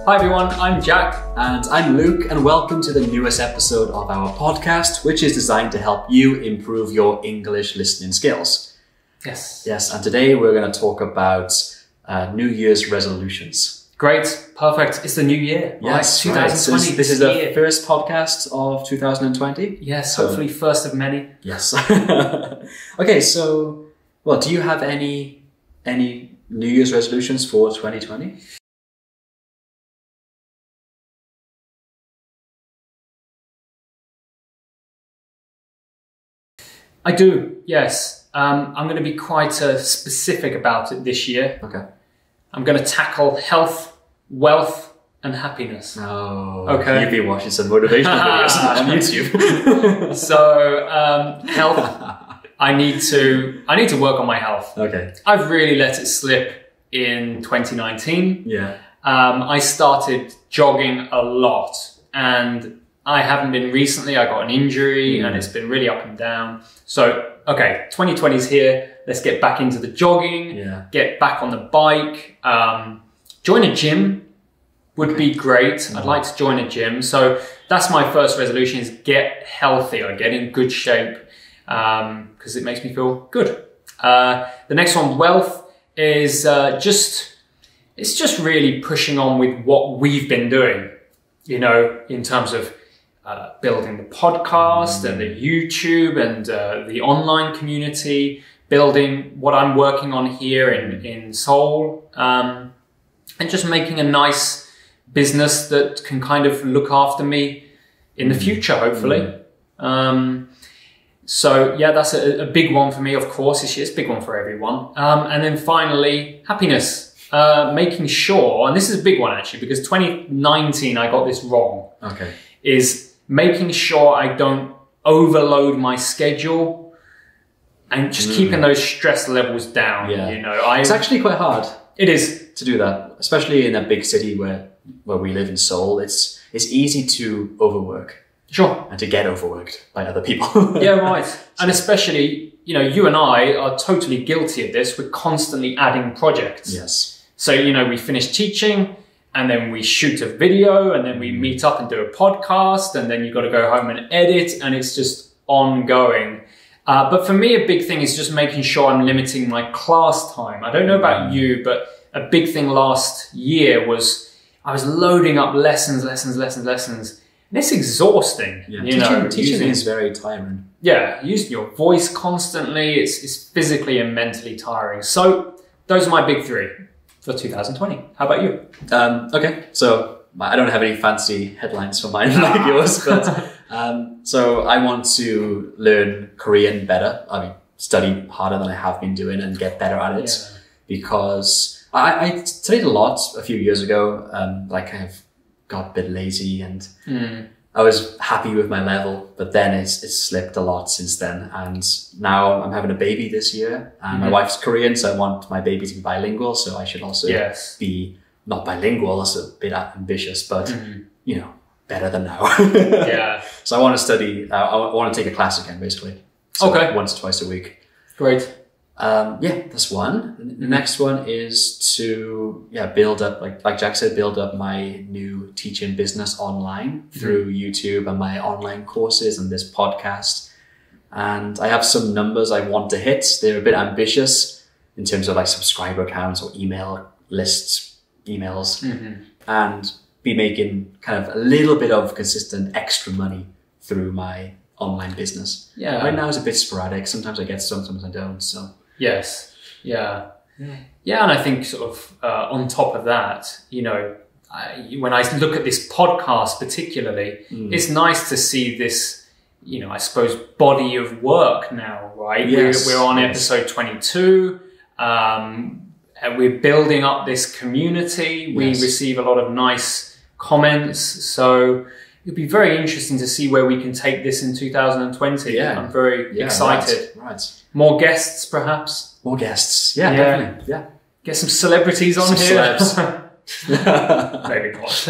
Hi everyone, I'm Jack. And I'm Luke, and welcome to the newest episode of our podcast, which is designed to help you improve your English listening skills. Yes, and today we're going to talk about New Year's resolutions. Great, perfect. It's the new year. Yes, right? 2020. Right. This is the first podcast of 2020. Yes, so, hopefully first of many. Yes. Okay, so, well, do you have any New Year's resolutions for 2020? I do, yes. I'm going to be quite specific about it this year. Okay. I'm going to tackle health, wealth, and happiness. Oh, okay. You've been watching some motivational videos on YouTube. So, health. I need to work on my health. Okay. I've really let it slip in 2019. Yeah. I started jogging a lot, and I haven't been recently. I got an injury and it's been really up and down. So, okay, 2020 is here. Let's get back into the jogging, get back on the bike. Join a gym would be great. I'd like to join a gym. So that's my first resolution, is get healthier, get in good shape, because it makes me feel good. The next one, wealth, is it's just really pushing on with what we've been doing, you know, in terms of building the podcast and the YouTube and the online community, building what I'm working on here in Seoul, and just making a nice business that can kind of look after me in the future, hopefully. So yeah, that's a big one for me, of course. It's a big one for everyone. And then finally, happiness. Making sure, and this is a big one actually, because 2019 I got this wrong. Okay. Is making sure I don't overload my schedule and just keeping those stress levels down. Yeah. You know, it's actually quite hard. It is to do that, especially in a big city where we live in Seoul. It's easy to overwork. Sure. And to get overworked by other people. Yeah, right. And especially, you know, you and I are totally guilty of this. We're constantly adding projects. Yes. So, you know, we finish teaching, and then we shoot a video, and then we meet up and do a podcast, and then you've got to go home and edit, and it's just ongoing. But for me, a big thing is just making sure I'm limiting my class time. I don't know about you, but a big thing last year was I was loading up lessons. And it's exhausting. Yeah. Teaching is very tiring. Yeah, using your voice constantly. It's physically and mentally tiring. So those are my big three for 2020. How about you? Okay, so I don't have any fancy headlines for mine like yours, but so I want to learn Korean better. I mean, study harder than I have been doing and get better at it, because I studied a lot a few years ago. Like, kind of got a bit lazy, and I was happy with my level, but then it's slipped a lot since then. And now I'm having a baby this year, and my wife's Korean, so I want my baby to be bilingual. So I should also be not bilingual. That's a bit ambitious, but you know, better than now. Yeah. So I want to study. I want to take a class again, basically. So once or twice a week. Great. Yeah, that's one. The next one is to build up, like Jack said, build up my new teaching business online through YouTube and my online courses and this podcast. And I have some numbers I want to hit. They're a bit ambitious in terms of like subscriber counts or email lists, emails, and be making kind of a little bit of consistent extra money through my online business. Yeah. Right now it's a bit sporadic. Sometimes I get some, sometimes I don't. So. Yes. Yeah. Yeah. And I think sort of on top of that, you know, when I look at this podcast particularly, it's nice to see this, you know, I suppose, body of work now, right? Yes. We're on episode 22. And we're building up this community. We receive a lot of nice comments. So it'll be very interesting to see where we can take this in 2020. Yeah. I'm very excited. Right. More guests, perhaps? More guests. Yeah, definitely. Yeah. Get some celebrities on here. Maybe not.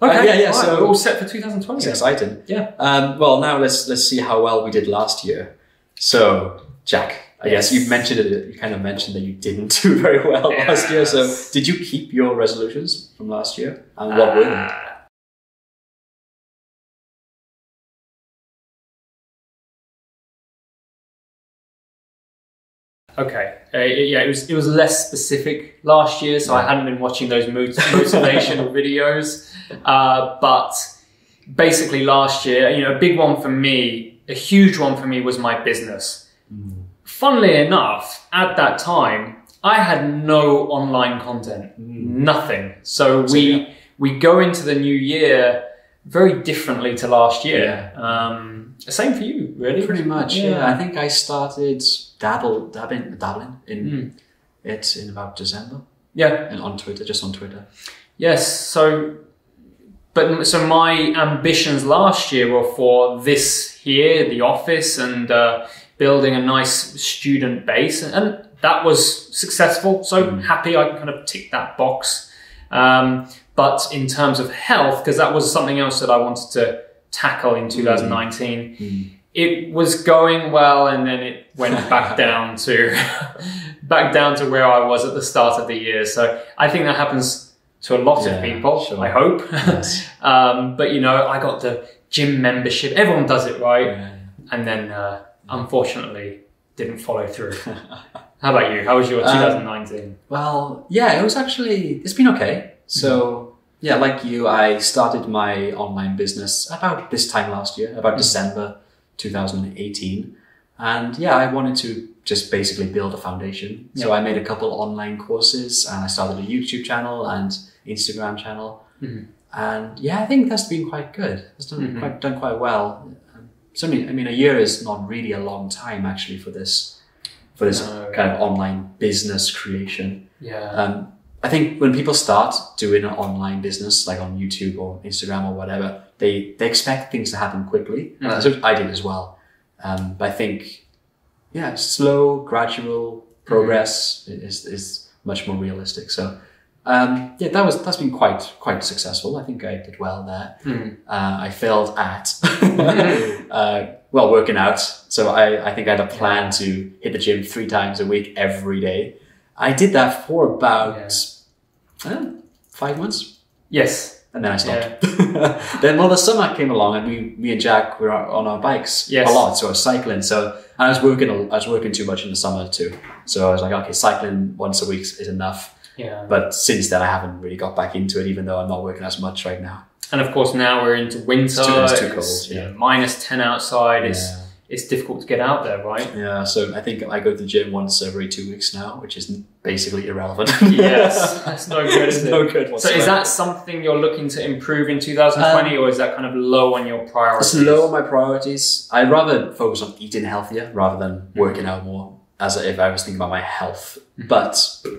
Okay, right, so we're all set for 2020. It's exciting. Yeah. Well, now let's see how well we did last year. So, Jack, I guess you mentioned it. You kind of mentioned that you didn't do very well last year. So did you keep your resolutions from last year? And what were they? Okay. Yeah, it was less specific last year, so I hadn't been watching those motivational videos. But basically last year, a big one for me, a huge one for me was my business. Funnily enough, at that time, I had no online content, nothing. So we go into the new year very differently to last year. Same for you, really? Pretty much, yeah. I think I started dabbling in it in about December. Yeah. And on Twitter, just on Twitter. Yes, so my ambitions last year were for this here, the office, and building a nice student base. And that was successful, so happy I kind of ticked that box. But in terms of health, because that was something else that I wanted to tackle in 2019, it was going well, and then it went back down to where I was at the start of the year. So I think that happens to a lot of people. Sure. I hope. Yes. But I got the gym membership. Everyone does it, right? Yeah. And then unfortunately didn't follow through. How about you? How was your 2019? Well, yeah, it's been okay. So yeah, like you, I started my online business about this time last year, about December 2018. And yeah, I wanted to just basically build a foundation. So I made a couple online courses, and I started a YouTube channel and Instagram channel. And yeah, I think that's been quite good. It's done quite well. So I mean, a year is not really a long time actually for this kind of online business creation. Yeah. I think when people start doing an online business, like on YouTube or Instagram or whatever, they expect things to happen quickly. That's what I did as well. But I think, yeah, slow, gradual progress is much more realistic. So, yeah, that's been quite successful. I think I did well there. I failed at, working out. So I think I had a plan to hit the gym 3 times a week every day. I did that for about 5 months. Yes. And then I stopped. Then the summer came along, and me and Jack were on our bikes a lot. So I was cycling. So I was working too much in the summer too. So I was like, okay, cycling once a week is enough. Yeah. But since then, I haven't really got back into it, even though I'm not working as much right now. And of course, now we're into winter. It's too cold. Yeah. -10 outside. It's difficult to get out there, right? Yeah, so I think I go to the gym once every 2 weeks now, which is basically irrelevant. Yes, that's no good, is it? No good whatsoever. So is that something you're looking to improve in 2020, or is that kind of low on your priorities? It's low on my priorities. I'd rather focus on eating healthier rather than working out more, as if I was thinking about my health. But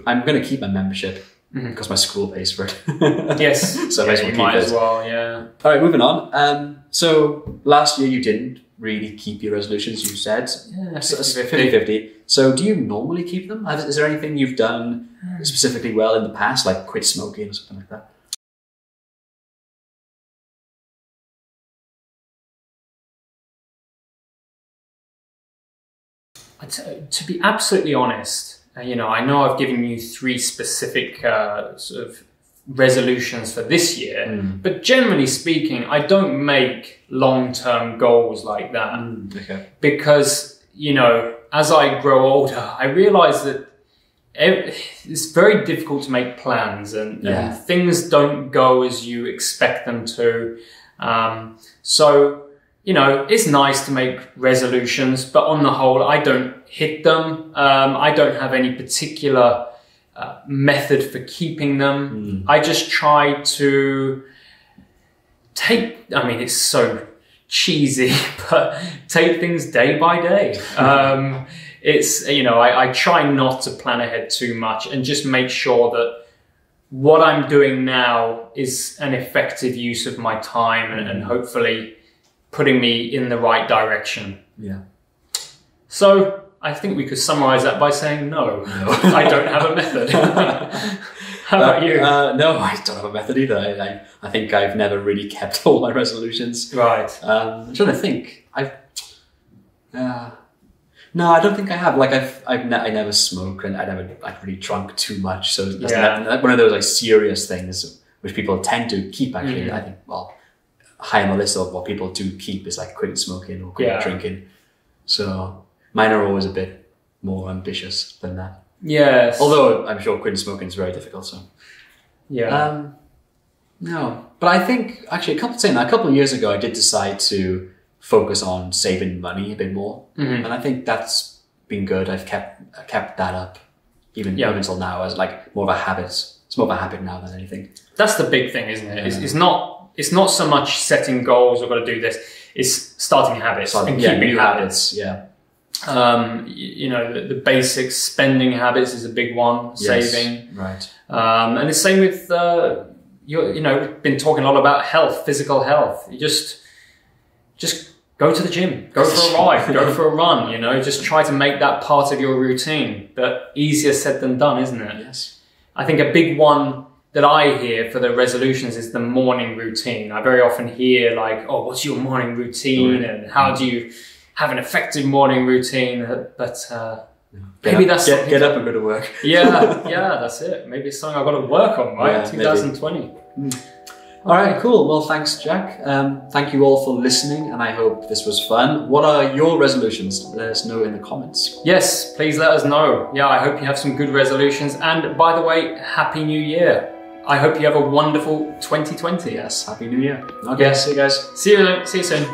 I'm going to keep my membership because my school pays for it. Yes, so you might as well, yeah. All right, moving on. So last year you didn't really keep your resolutions, you said. Yeah, 50-50. So do you normally keep them? Is there anything you've done specifically well in the past, like quit smoking or something like that? To be absolutely honest, I know I've given you 3 specific sort of resolutions for this year, but generally speaking, I don't make long-term goals like that. Okay. Because, as I grow older, I realize that it's very difficult to make plans, and things don't go as you expect them to. So, it's nice to make resolutions, but on the whole, I don't hit them. I don't have any particular method for keeping them. I just try to it's so cheesy, but take things day by day. I try not to plan ahead too much, and just make sure that what I'm doing now is an effective use of my time, and hopefully putting me in the right direction. Yeah. So I think we could summarize that by saying no. I don't have a method. How about you? No, I don't have a method either. I think I've never really kept all my resolutions. Right. I'm trying to think. No, I don't think I have. Like I never smoked and I never like really drunk too much. So that's not one of those like serious things which people tend to keep actually. I think, well, high on the list of what people do keep is like quitting smoking or quitting drinking. So mine are always a bit more ambitious than that. Yes. Although I'm sure quitting smoking is very difficult. So no, but I think actually a couple of years ago I did decide to focus on saving money a bit more, and I think that's been good. I've kept that up even until now as like more of a habit. It's more of a habit now than anything. That's the big thing, isn't it? It's not so much setting goals, I've got to do this. It's starting habits and keeping new habits. Yeah. You know, the basic spending habits is a big one. Saving, right? And the same with you know, we've been talking a lot about health, physical health. You just go to the gym, go for a ride, go for a run. You know, just try to make that part of your routine. But easier said than done, isn't it? Yes. I think a big one that I hear for the resolutions is the morning routine. I very often hear like, "Oh, what's your morning routine?" and "How do you have an effective morning routine?" But maybe that's get up and go to work. yeah, that's it. Maybe it's something I've got to work on, right? 2020. All right, cool. Well, thanks, Jack. Thank you all for listening, and I hope this was fun. What are your resolutions? Let us know in the comments. Yes, please let us know. Yeah, I hope you have some good resolutions. And by the way, Happy New Year. I hope you have a wonderful 2020. Yes, Happy New Year. Okay, see you guys. See you soon.